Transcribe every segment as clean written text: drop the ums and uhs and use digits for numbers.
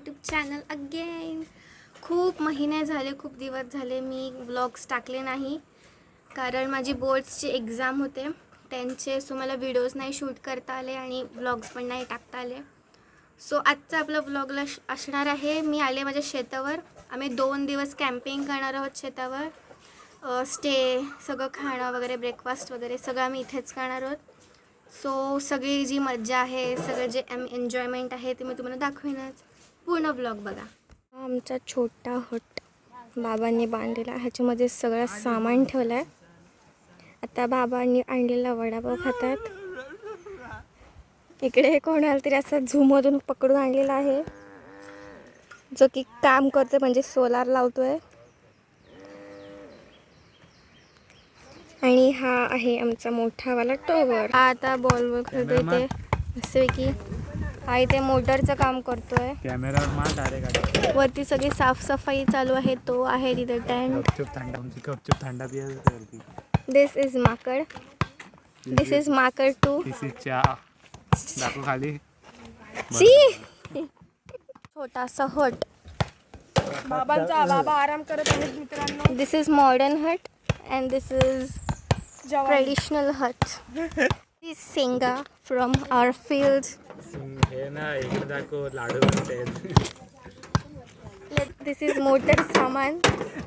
YouTube channel again. खूप महिने झाले, खूप दिवस झाले मी व्लॉग्स टाकले नाही, कारण माझी बोर्ड्सची एक्झाम होते त्यांचे. सो मला व्हिडिओज नाही शूट करता आले आणि व्लॉग्स पण नाही टाकता आले. सो आजचा आपला व्लॉगला असणार आहे, मी आले माझ्या शेतावर. आम्ही 2 दिवस कॅम्पिंग करणार आहोत शेतावर. स्टे, सगळं खाणं वगैरे, ब्रेकफास्ट वगैरे सगळं आम्ही इथेच करणार आहोत. सो सगळी जी मज्जा आहे, सगळं जे एन्जॉयमेंट आहे ते मी तुम्हाला दाखवेनच. पूर्ण ब्लॉग बघा. आमचा छोटा हट बाबांनी बांधलेला, ह्याच्यामध्ये सगळं सामान ठेवलं आहे. आता बाबांनी आणलेला वडापाव खातात. इकडे कोणाला तरी असं झूममधून पकडून आणलेला आहे, जो की काम करतो, म्हणजे सोलार लावतोय. आणि हा आहे आमचा मोठावाला टॉवर. आता बॉलवर खेळतोय ते असं की हा इथे मोटरचं काम करतोय. कॅमेरा मार डायरेक्ट. वरती सगळी साफसफाई चालू आहे. तो आहे तिथे टेंट. गपचूप थंडा पियायची. दिस इज माकड. दिस इज माकड टू. दिस इज चहा. दाखव खाली. सी छोटासा हट. बाबा आराम करत आहेत मित्रांनो. This is modern hut and this is traditional hut. This सिंगा फ्रॉम आवर फील्ड. हे ना इकडे दाखव लाडू बनते. दिस इज मोटर सामान.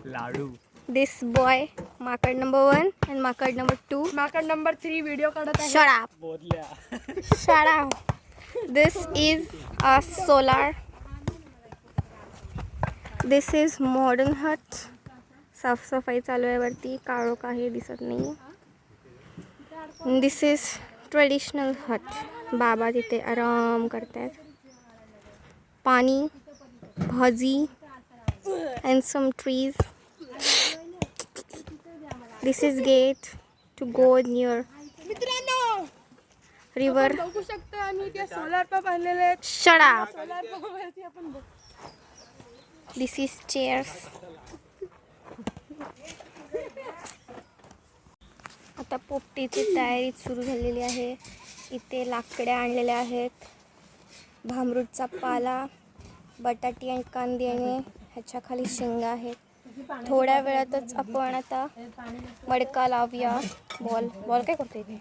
लाडू. दिस बॉय माकड नंबर 1 and माकड नंबर 2. माकड नंबर 3 व्हिडिओ काढत आहे. Shut up. बोलल्या. Shut up. This is a solar. This is modern hut. साफसफाई चालू आहे वरती. काळो काही दिसत नाही. दिस इज ट्रेडिशनल हट. बाबा तिथे आराम करतात. पाणी, भाजी and some trees. This is gate to go near मित्रांनो river. बघू शकतो आम्ही त्या सोलार पंप आणलेले आहेत. Shut up. सोलार पंपावरती आपण This is chairs. आता पोपटीची तयारी सुरू झालेली आहे. इथे लाकड्या आणलेल्या आहेत, भांबरूटचा पाला, बटाटी आणि कांदे आणि ह्याच्या खाली शेंगा आहेत. थोड्या वेळातच आपण आता मडका लावूया. बॉल काय करतो इथे.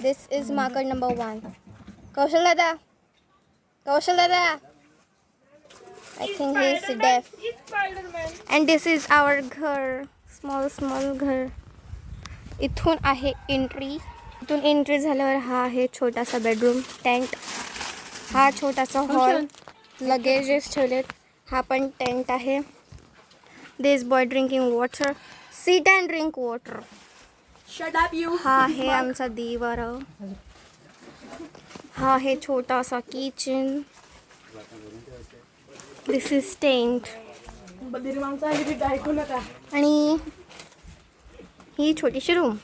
दिस इज माकड नंबर 1. कौशल दादा. I think he is deaf. And this is our घर. स्मॉल घर. इथून आहे एंट्री. इथून एंट्री झाल्यावर हा आहे छोटासा बेडरूम टेंट. हा छोटासा हॉल, लगेजेस ठेवलेत. हा पण टेंट आहे. This boy drinking water. Sit and drink water. Shut up you. हा आहे आमचा दिवारा. हा आहे छोटासा किचन. This is tent. बधीर माणसं आली तिथे ऐकू नका. आणि ही छोटीशी रूम.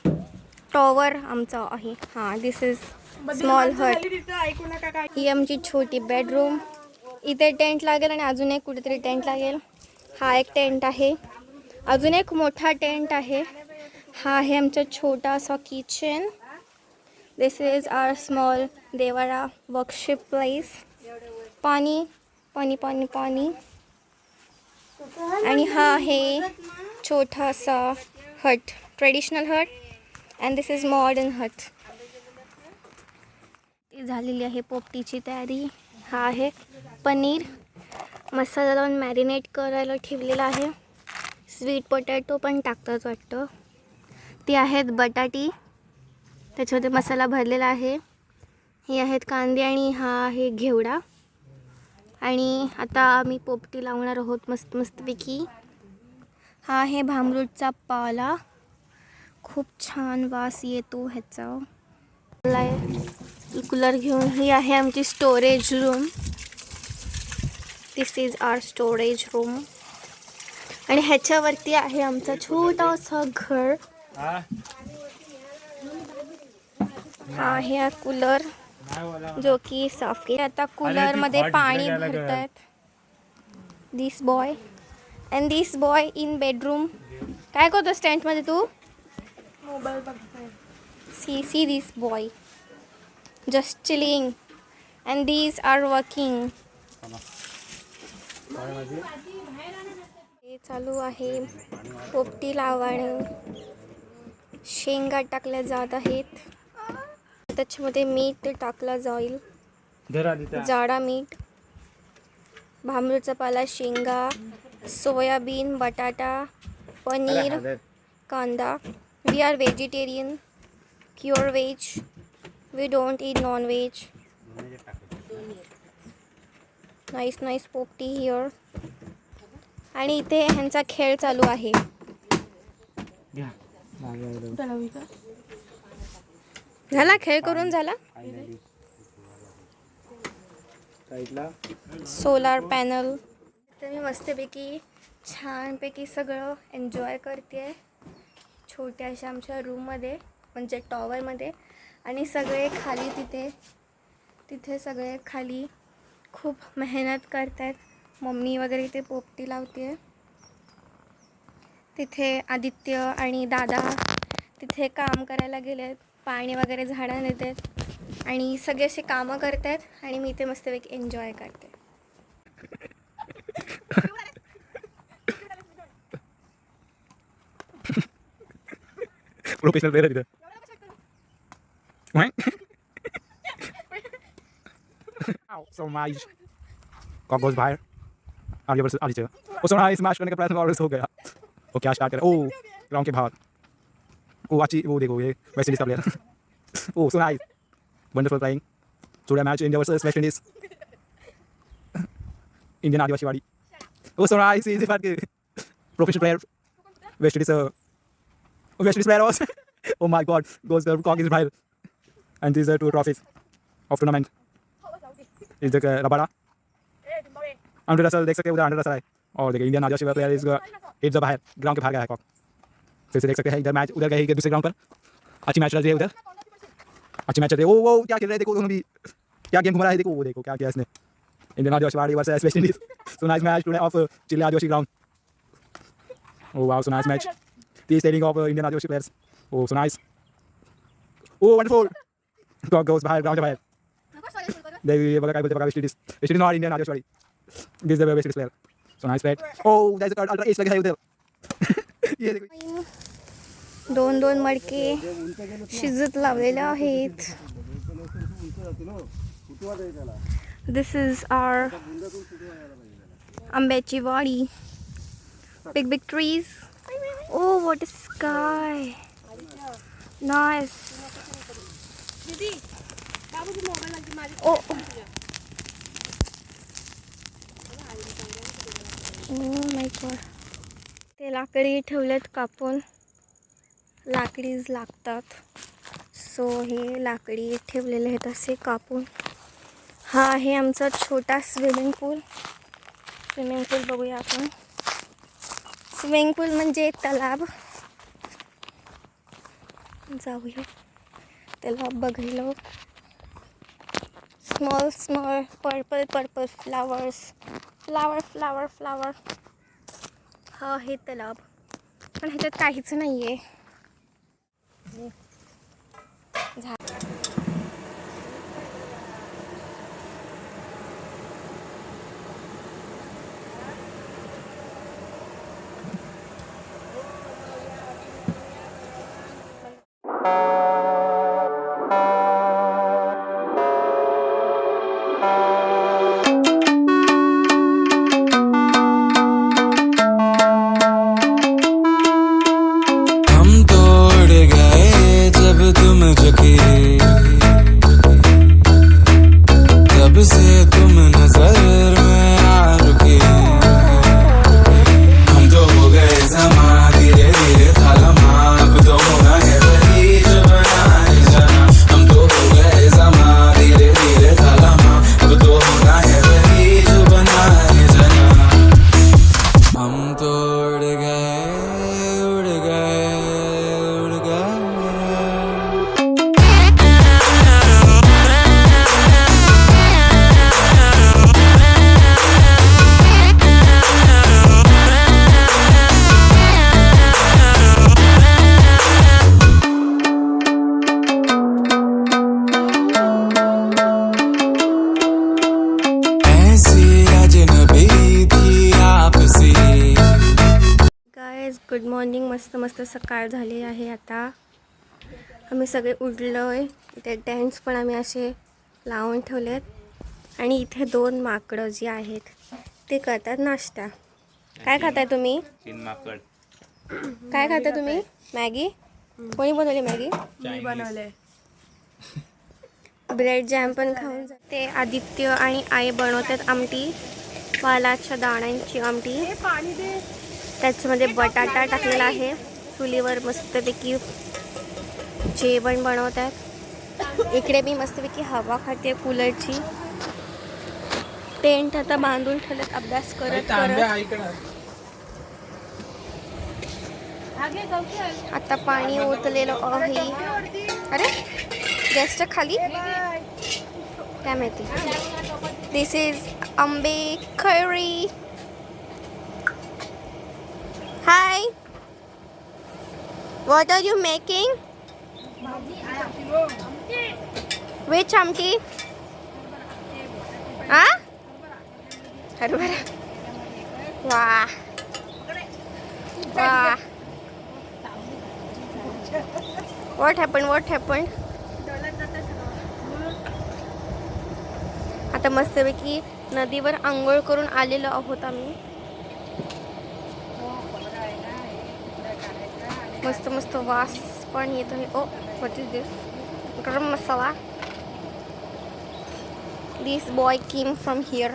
टॉवर आमचा आहे. हां, दिस इज स्मॉल हट. तिथे ऐकू नका काय. ही आमची छोटी बेडरूम. इथे टेंट लागेल आणि अजून एक कुठेतरी टेंट लागेल. हा एक टेंट आहे. अजून एक मोठा टेंट आहे. हा आहे आमचा छोटासा kitchen. This is our small देवारा वर्कशिप प्लेस. पाणी. आणि हा आहे छोटासा hut, traditional hut. And this is modern hut. ती झालेली आहे पोपटीची तयारी. हा आहे पनीर. मसाला लावून मॅरिनेट करायला ठेवलेला आहे. स्वीट पोटॅटो पण टाकतात वाटतं. ती आहेत बटाटी, त्याच्यामध्ये मसाला भरलेला आहे. हे आहेत कांदे आणि हा आहे घेवडा. आणि आता आम्ही पोपटी लावणार आहोत मस्तपैकी. हा आहे भांबरूटचा पाला. खूप छान वास येतो ह्याचा. कूलर घेऊन. ही आहे आमची storage room. This is our storage room. आणि ह्याच्यावरती आहे आमचा छोटासा घर. हा आहे कूलर, जो की साफ केला. आता कूलर मध्ये पाणी भरतात. This boy and this boy in bedroom. काय करतो स्टँड मध्ये तू. मोबाईल बघतोय. See this boy just chilling and these are working. हे चालू आहे पोपटी लावणं. शेंगा टाकल्या जात आहेत. त्याच्यामध्ये मीठ टाकलं जाईल. जाडा मीठ, भांबरूचा पाला, शेंगा, सोयाबीन, बटाटा, पनीर, कांदा. We are vegetarian, pure veg. We don't eat non veg. Nice popti here. आणि इथे ह्यांचा खेळ चालू आहे. झाला खेळ करून झाला. Solar panel. तर मी मस्तपैकी छानपैकी सगळं एन्जॉय करते छोट्याशा आमच्या रूममध्ये, म्हणजे टॉवरमध्ये. आणि सगळे खाली तिथे सगळे खाली खूप मेहनत करतात. मम्मी वगैरे इथे पोपटी लावते. तिथे आदित्य आणि दादा तिथे काम करायला गेलेत. पाणी वगैरे झाडं नेतात आणि सगळे असे कामं करतात. आणि मी इथे मस्तपैकी एन्जॉय करते. प्रोफेशनल प्लेयर आहे तिथं. So nice. कॉक गोज बाहर. आगे वर्सेस आदित्य. ओ सो नाइस. मैच करने का प्रयत्न और हो गया. वो क्या स्टार्ट करे. ओ ग्राउंड के बाहर. ओ अच्छी वो देखो ये वेस्ट इंडीज का player. Oh so nice. Wonderful playing. Today match India versus West Indies. Indian Adivasi Wadi. Oh so nice. Easy फाट के professional player. West Indies player was. Oh my god. Goes the cock is Israel. And these are two trophies of tournament. Is the Rabada. Under Russell देख सकते हैं उधर under Russell है. और देखिए Indian आदिवासी प्लेयर इज हिट द बाहर ground के बाहर गया है कॉक. फिर से देख सकते हैं इधर मैच उधर गए दूसरे ग्राउंड पर. अच्छी मैच चल रही है उधर. अच्छी मैच चल रही है. वो क्या खेल रहे हैं देखो दोनों भी. क्या गेम घुमा रहा है देखो. वो देखो क्या किया इसने. Indian Adivasi Wadi versus West Indies. So nice match today of Chilli Adivasi ground. Oh wow so nice match. The stadium of Indian Adivashi players. Oh, so nice. Oh, wonderful. Cock goes behind, ground behind. They will go to West Indies. West Indies not Indian Adivashi. This is the West Indies player. So nice play. Oh, there's a ultra ace like uधर. ये देखो. दोन मडके शिजत लावलेले आहेत. This is our आंब्याची वाडी. Big trees. Oh, what a sky. Nice. Oh. Oh my god. ते लाकडी ठेवलेत कापून. लाकडीच लागतात. सो हे लाकडी ठेवलेले आहेत असे कापून. हा आहे आमचा छोटा स्विमिंग पूल बघूया आपण. स्विमिंग पूल म्हणजे तलाव. जाऊया तलाव बघायला. Small purple flowers. फ्लावर. हा हे तलाव. पण ह्याच्यात काहीच नाही आहे. तब से तुम नजर में आ रुके. हम तो हो गए जमा धीरे धीरे था लम्हा. अब तो होना है वही जब मॉर्निंग, मस्त मस्त सकाळ झाली आहे आता. आम्ही सगळे उठलो आहे. इथे टेंट्स पण आम्ही असे लावून ठेवलेत आणि इथे 2 माकडं जी आहेत ते करतात नाश्ता. काय खाताय तुम्ही? 3 माकड. काय खाताय तुम्ही? मॅगी? कोणी बनवली मॅगी? मी बनवलंय. ब्रेड जॅम पण खाऊन जाते. आदित्य आणि आई बनवतात आमटी, वालाच्या दाण्यांची आमटी. हे पाणी दे. त्याच्यामध्ये बटाटा टाकलेला आहे. चुलीवर मस्तपैकी जेवण बनवतात. इकडे मी मस्तपैकी हवा खाते कूलरची. टेंट आता बांधून ठेवलेत अभ्यास करत करत. आता पाणी ओतलेलं आहे. अरे गेस्ट खाली काय माहिती. दिस इज आंबे करी. Hi, what are you making? Which amti? आ हरभरा. वा वा. What happen? आता मस्तपैकी नदीवर आंघोळ करून आलेलो आहोत आम्ही. मस्त मस्त वास पण येत आहे. ओ व्हॉट इज दिस? गरम मसाला. दिस बॉय केम फ्रॉम हिअर.